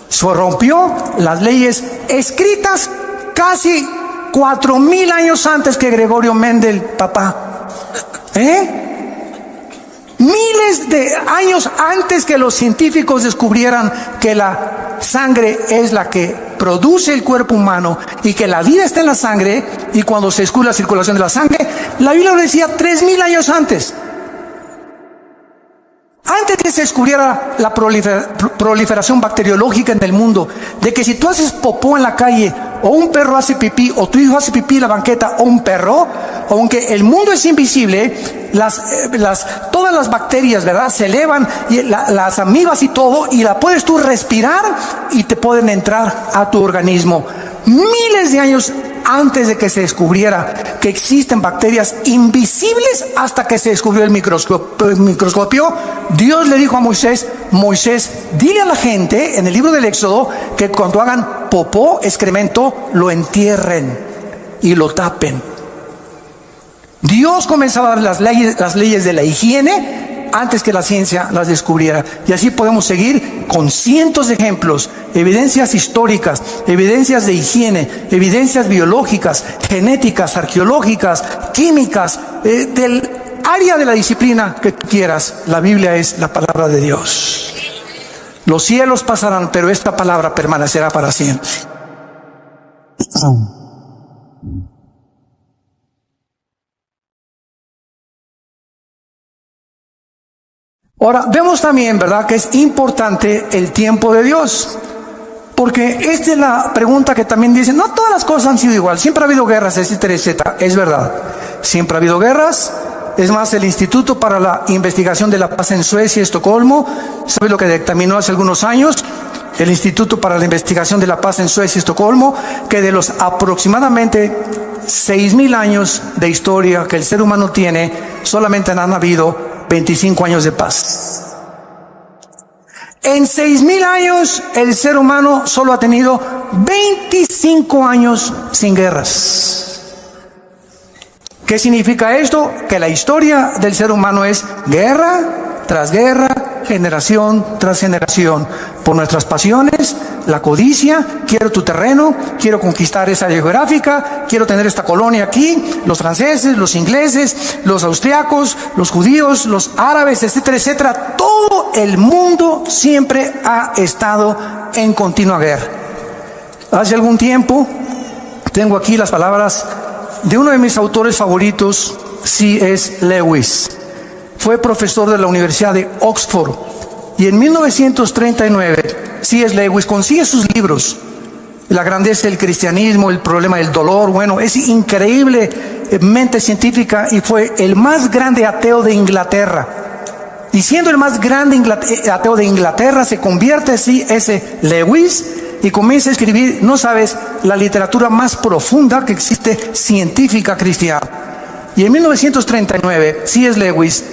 Se rompió las leyes escritas casi 4000 años antes que Gregorio Mendel, papá. Miles de años antes que los científicos descubrieran que la sangre es la que produce el cuerpo humano y que la vida está en la sangre, y cuando se descubre la circulación de la sangre, la Biblia lo decía 3000 años antes. Antes de que se descubriera la proliferación bacteriológica en el mundo, de que si tú haces popó en la calle, o un perro hace pipí, o tu hijo hace pipí en la banqueta, o un perro, aunque el mundo es invisible, todas las bacterias, ¿verdad?, se elevan, y las amibas y todo, y la puedes tú respirar y te pueden entrar a tu organismo. Miles de años antes de que se descubriera que existen bacterias invisibles, hasta que se descubrió el microscopio, Dios le dijo a Moisés: Moisés, dile a la gente en el libro del Éxodo que cuando hagan popó, excremento, lo entierren y lo tapen. Dios comenzaba a dar las leyes de la higiene antes que la ciencia las descubriera. Y así podemos seguir con cientos de ejemplos, evidencias históricas, evidencias de higiene, evidencias biológicas, genéticas, arqueológicas, químicas, del área de la disciplina que tú quieras. La Biblia es la palabra de Dios. Los cielos pasarán, pero esta palabra permanecerá para siempre. Ahora, vemos también, ¿verdad?, que es importante el tiempo de Dios. Porque esta es la pregunta que también dicen: no todas las cosas han sido igual, siempre ha habido guerras, etcétera, etcétera. Es verdad, siempre ha habido guerras. Es más, el Instituto para la Investigación de la Paz en Suecia, Estocolmo, ¿sabe lo que dictaminó hace algunos años? El Instituto para la Investigación de la Paz en Suecia, Estocolmo, que de los aproximadamente 6000 años de historia que el ser humano tiene, solamente han habido 25 años de paz. En 6000 años el ser humano solo ha tenido 25 años sin guerras. ¿Qué significa esto? Que la historia del ser humano es guerra tras guerra, generación tras generación, por nuestras pasiones, la codicia: quiero tu terreno, quiero conquistar esa área geográfica, quiero tener esta colonia aquí. Los franceses, los ingleses, los austriacos, los judíos, los árabes, etcétera, etcétera. Todo el mundo siempre ha estado en continua guerra. Hace algún tiempo, tengo aquí las palabras de uno de mis autores favoritos, C.S. Lewis. Fue profesor de la Universidad de Oxford y en 1939 C.S. Lewis consigue sus libros, La grandeza del cristianismo, El problema del dolor. Bueno, es increíble mente científica, y fue el más grande ateo de Inglaterra. Y siendo el más grande ateo de Inglaterra, se convierte C.S. Lewis y comienza a escribir, no sabes, la literatura más profunda que existe científica cristiana. Y en 1939, C.S. Lewis,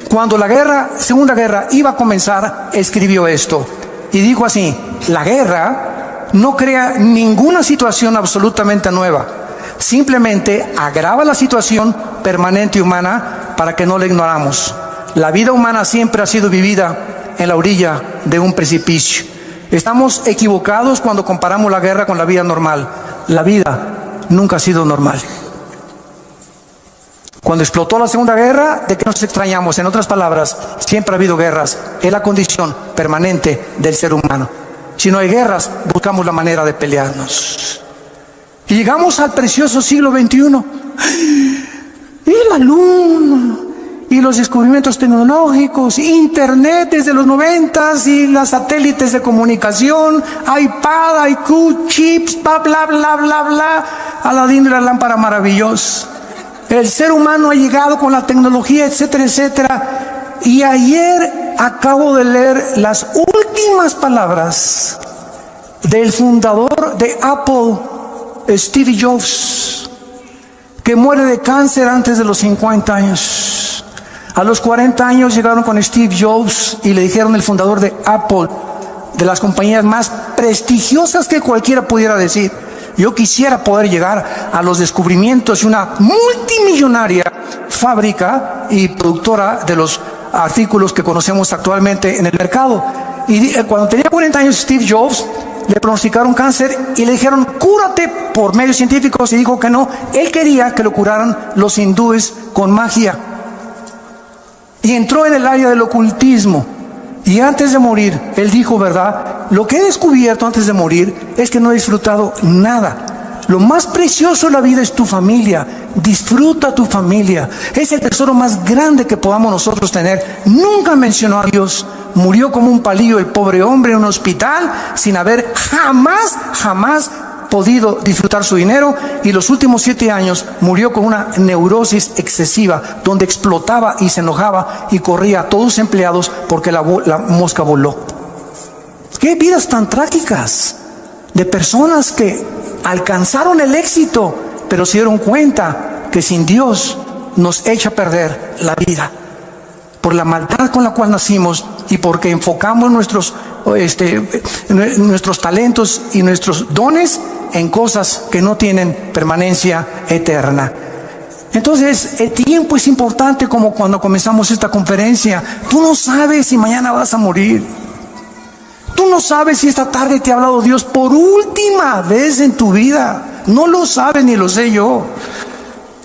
cuando la Segunda Guerra iba a comenzar, escribió esto. Y dijo así: la guerra no crea ninguna situación absolutamente nueva, simplemente agrava la situación permanente humana para que no la ignoramos. La vida humana siempre ha sido vivida en la orilla de un precipicio. Estamos equivocados cuando comparamos la guerra con la vida normal. La vida nunca ha sido normal. Cuando explotó la Segunda Guerra, ¿de qué nos extrañamos? En otras palabras, siempre ha habido guerras. Es la condición permanente del ser humano. Si no hay guerras, buscamos la manera de pelearnos. Y llegamos al precioso siglo XXI. Y la luna, y los descubrimientos tecnológicos, internet desde los 90s, y las satélites de comunicación, iPad, IQ, chips, bla, bla, bla, bla, bla, Aladín y la lámpara maravillosa. El ser humano ha llegado con la tecnología, etcétera, etcétera. Y ayer acabo de leer las últimas palabras del fundador de Apple, Steve Jobs, que muere de cáncer antes de los 50 años. A los 40 años llegaron con Steve Jobs y le dijeron, el fundador de Apple, de las compañías más prestigiosas que cualquiera pudiera decir: yo quisiera poder llegar a los descubrimientos de una multimillonaria fábrica y productora de los artículos que conocemos actualmente en el mercado. Y cuando tenía 40 años Steve Jobs, le pronosticaron cáncer y le dijeron: cúrate por medios científicos, y dijo que no. Él quería que lo curaran los hindúes con magia. Y entró en el área del ocultismo. Y antes de morir, él dijo, ¿verdad? Lo que he descubierto antes de morir es que no he disfrutado nada. Lo más precioso de la vida es tu familia. Disfruta tu familia. Es el tesoro más grande que podamos nosotros tener. Nunca mencionó a Dios. Murió como un palillo el pobre hombre en un hospital sin haber jamás podido disfrutar su dinero, y los últimos 7 años murió con una neurosis excesiva, donde explotaba y se enojaba y corría a todos sus empleados porque la mosca voló. Qué vidas tan trágicas de personas que alcanzaron el éxito, pero se dieron cuenta que sin Dios nos echa a perder la vida, por la maldad con la cual nacimos y porque enfocamos nuestros talentos y nuestros dones en cosas que no tienen permanencia eterna. Entonces, el tiempo es importante, como cuando comenzamos esta conferencia. Tú no sabes si mañana vas a morir. Tú no sabes si esta tarde te ha hablado Dios por última vez en tu vida. No lo sabes ni lo sé yo.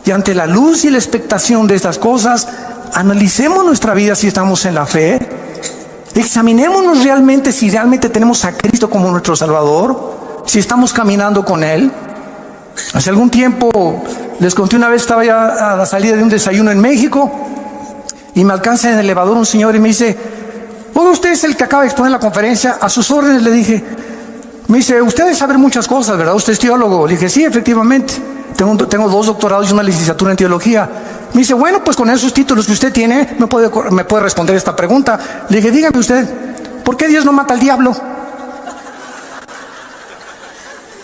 Y ante la luz y la expectación de estas cosas, analicemos nuestra vida si estamos en la fe. Examinémonos realmente si realmente tenemos a Cristo como nuestro Salvador, si estamos caminando con Él. Hace algún tiempo, les conté, una vez estaba ya a la salida de un desayuno en México y me alcanza en el elevador un señor y me dice: oye, usted es el que acaba de exponer la conferencia, a sus órdenes. Le dije. Me dice: usted debe saber muchas cosas, ¿verdad? Usted es teólogo. Le dije: sí, efectivamente, tengo 2 doctorados y una licenciatura en teología. Me dice: bueno, pues con esos títulos que usted tiene, me puede responder esta pregunta. Le dije: dígame usted, ¿por qué Dios no mata al diablo?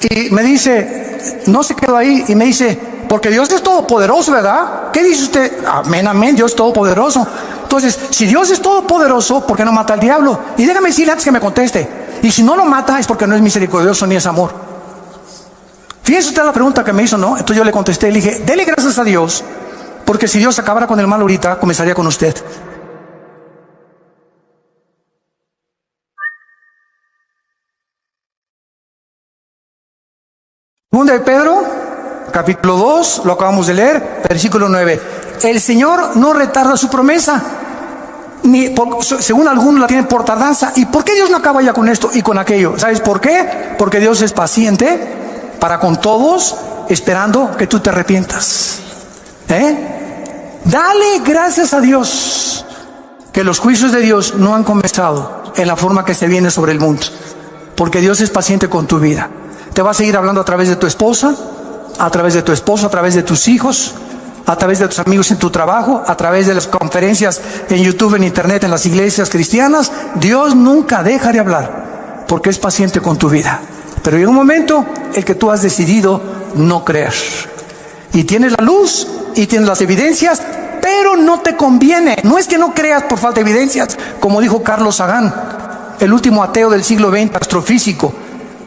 Y me dice, no se quedó ahí, y me dice: porque Dios es todopoderoso, ¿verdad? ¿Qué dice usted? Amén, amén, Dios es todopoderoso. Entonces, si Dios es todopoderoso, ¿por qué no mata al diablo? Y déjame decirle antes que me conteste, y si no lo mata es porque no es misericordioso ni es amor. Fíjense usted la pregunta que me hizo, ¿no? Entonces yo le contesté, le dije: dele gracias a Dios, porque si Dios acabara con el mal ahorita, comenzaría con usted. Segunda de Pedro, capítulo 2, lo acabamos de leer, versículo 9. El Señor no retarda su promesa, según algunos la tienen por tardanza. ¿Y por qué Dios no acaba ya con esto y con aquello? ¿Sabes por qué? Porque Dios es paciente para con todos, esperando que tú te arrepientas. Dale gracias a Dios que los juicios de Dios no han comenzado en la forma que se viene sobre el mundo, porque Dios es paciente con tu vida. Te va a seguir hablando a través de tu esposa, a través de tu esposo, a través de tus hijos, a través de tus amigos en tu trabajo, a través de las conferencias en YouTube, en Internet, en las iglesias cristianas. Dios nunca deja de hablar, porque es paciente con tu vida. Pero llega un momento en que tú has decidido no creer. Y tienes la luz y tienes las evidencias, pero no te conviene. No es que no creas por falta de evidencias, como dijo Carlos Sagan, el último ateo del siglo XX, astrofísico.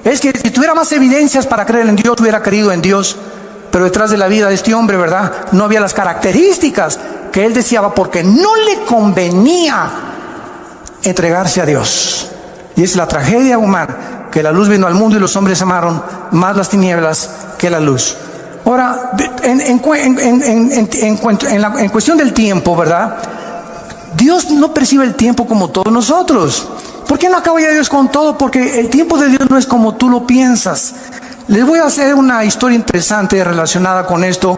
Es que si tuviera más evidencias para creer en Dios, hubiera creído en Dios. Pero detrás de la vida de este hombre, ¿verdad?, no había las características que él deseaba, porque no le convenía entregarse a Dios. Y es la tragedia humana, que la luz vino al mundo y los hombres amaron más las tinieblas que la luz. Ahora, en cuestión del tiempo, ¿verdad?, Dios no percibe el tiempo como todos nosotros. ¿Por qué no acaba ya Dios con todo? Porque el tiempo de Dios no es como tú lo piensas. Les voy a hacer una historia interesante relacionada con esto,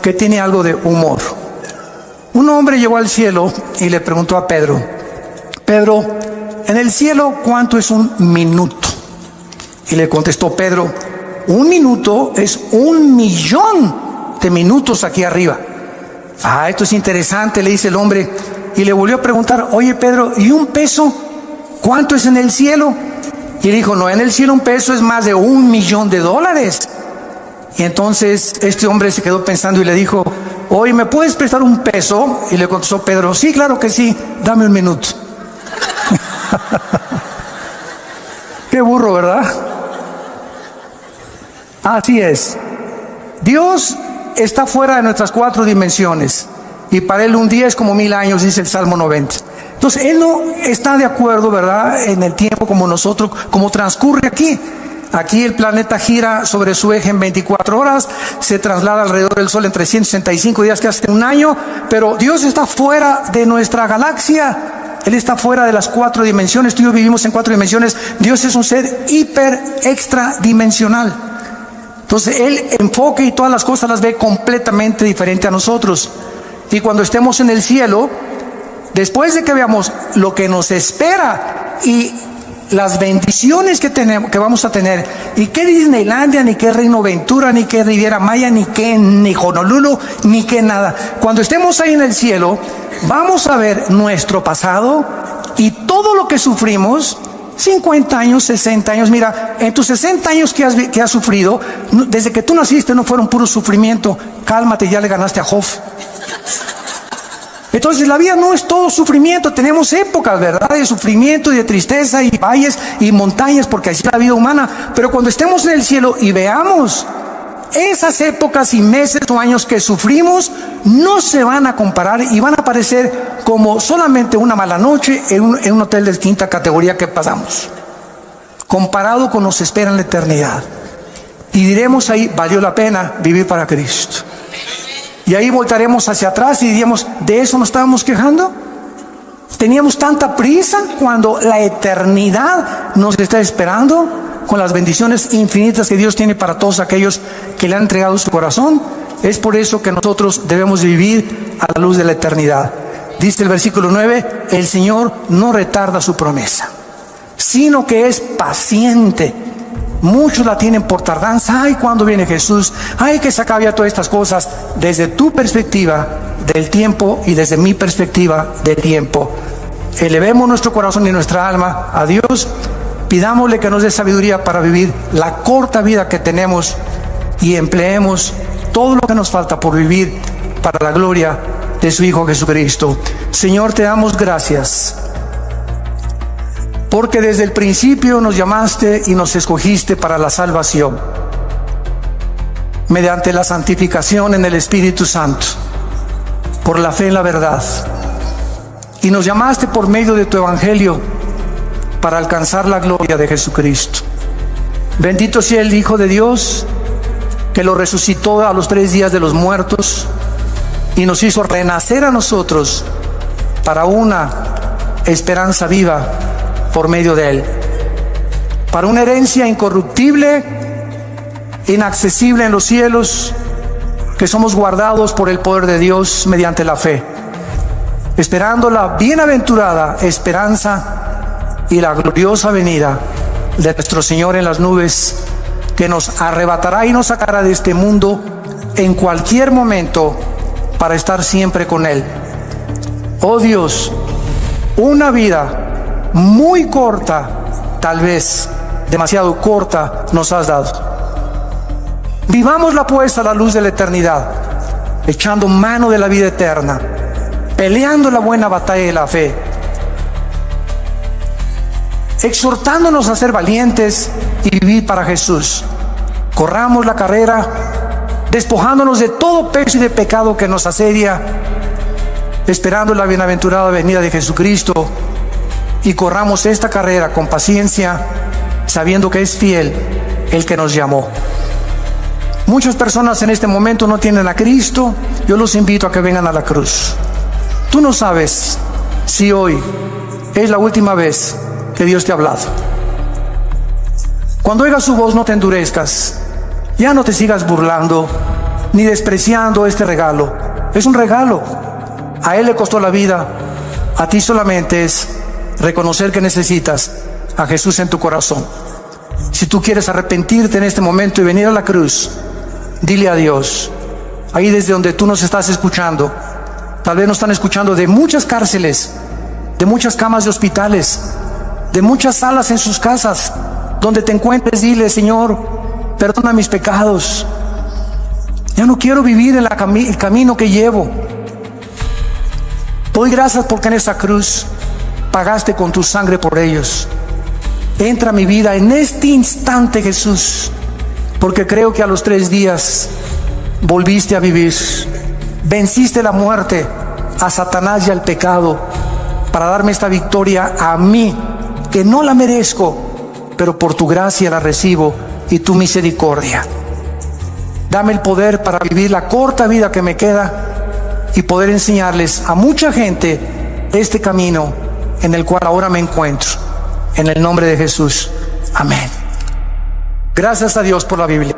que tiene algo de humor. Un hombre llegó al cielo y le preguntó a Pedro: Pedro, en el cielo, ¿cuánto es un minuto? Y le contestó Pedro: un minuto es 1.000.000 de minutos aquí arriba. Esto es interesante, le dice el hombre, y le volvió a preguntar: oye Pedro, ¿y un peso cuánto es en el cielo? Y dijo: no, en el cielo un peso es más de $1.000.000. Y entonces este hombre se quedó pensando y le dijo: oye, ¿me puedes prestar un peso? Y le contestó Pedro: sí, claro que sí, dame un minuto. Qué burro, ¿verdad? Así es. Dios está fuera de nuestras 4 dimensiones, y para Él un día es como 1.000 años, dice el Salmo 90. Entonces Él no está de acuerdo, ¿verdad?, en el tiempo como nosotros, como transcurre aquí. Aquí el planeta gira sobre su eje en 24 horas, se traslada alrededor del Sol en 365 días, que hace un año, pero Dios está fuera de nuestra galaxia. Él está fuera de las 4 dimensiones. Tú y yo vivimos en 4 dimensiones. Dios es un ser extradimensional. Entonces Él enfoca y todas las cosas las ve completamente diferente a nosotros. Y cuando estemos en el cielo, después de que veamos lo que nos espera y las bendiciones que vamos a tener, y qué Disneylandia, ni qué Reino Ventura, ni qué Riviera Maya, ni Honolulu, ni qué nada. Cuando estemos ahí en el cielo, vamos a ver nuestro pasado y todo lo que sufrimos, 50 años, 60 años. Mira, en tus 60 años que has sufrido, desde que tú naciste no fueron puro sufrimiento. Cálmate, ya le ganaste a Job. Entonces la vida no es todo sufrimiento. Tenemos épocas, ¿verdad?, de sufrimiento y de tristeza, y valles y montañas, porque así es la vida humana. Pero cuando estemos en el cielo y veamos esas épocas y meses o años que sufrimos, no se van a comparar y van a parecer como solamente una mala noche en un hotel de 5ª categoría que pasamos, comparado con lo que nos espera en la eternidad. Y diremos ahí: valió la pena vivir para Cristo. Y ahí voltaremos hacia atrás y diríamos: ¿de eso nos estábamos quejando? ¿Teníamos tanta prisa cuando la eternidad nos está esperando, con las bendiciones infinitas que Dios tiene para todos aquellos que le han entregado su corazón? Es por eso que nosotros debemos vivir a la luz de la eternidad. Dice el versículo 9: el Señor no retarda su promesa, sino que es paciente. Muchos la tienen por tardanza. Ay, ¿cuándo viene Jesús? Ay, que se acabe ya todas estas cosas. Desde tu perspectiva del tiempo y desde mi perspectiva del tiempo, elevemos nuestro corazón y nuestra alma a Dios. Pidámosle que nos dé sabiduría para vivir la corta vida que tenemos, y empleemos todo lo que nos falta por vivir para la gloria de su Hijo Jesucristo. Señor, te damos gracias, porque desde el principio nos llamaste y nos escogiste para la salvación, mediante la santificación en el Espíritu Santo, por la fe en la verdad. Y nos llamaste por medio de tu Evangelio para alcanzar la gloria de Jesucristo. Bendito sea el Hijo de Dios, que lo resucitó a los 3 días de los muertos y nos hizo renacer a nosotros para una esperanza viva por medio de Él, para una herencia incorruptible, inaccesible en los cielos, que somos guardados por el poder de Dios mediante la fe, esperando la bienaventurada esperanza y la gloriosa venida de nuestro Señor en las nubes, que nos arrebatará y nos sacará de este mundo en cualquier momento para estar siempre con Él. Oh Dios, una vida muy corta, tal vez demasiado corta, nos has dado. Vivámosla pues a la luz de la eternidad, echando mano de la vida eterna, peleando la buena batalla de la fe, exhortándonos a ser valientes y vivir para Jesús. Corramos la carrera, despojándonos de todo peso y de pecado que nos asedia, esperando la bienaventurada venida de Jesucristo, y corramos esta carrera con paciencia, sabiendo que es fiel el que nos llamó. Muchas personas en este momento no tienen a Cristo. Yo los invito a que vengan a la cruz. Tú no sabes si hoy es la última vez que Dios te ha hablado. Cuando oigas su voz, no te endurezcas. Ya no te sigas burlando ni despreciando este regalo. Es un regalo. A Él le costó la vida. A ti solamente es reconocer que necesitas a Jesús en tu corazón. Si tú quieres arrepentirte en este momento y venir a la cruz, dile a Dios, ahí desde donde tú nos estás escuchando. Tal vez nos están escuchando de muchas cárceles, de muchas camas de hospitales, de muchas salas en sus casas. Donde te encuentres, dile: Señor, perdona mis pecados. Ya no quiero vivir en el camino que llevo. Doy gracias porque en esa cruz pagaste con tu sangre por ellos. Entra a mi vida en este instante, Jesús, porque creo que a los 3 días volviste a vivir. Venciste la muerte, a Satanás y al pecado, para darme esta victoria a mí, que no la merezco, pero por tu gracia la recibo y tu misericordia. Dame el poder para vivir la corta vida que me queda y poder enseñarles a mucha gente este camino en el cual ahora me encuentro. En el nombre de Jesús. Amén. Gracias a Dios por la Biblia.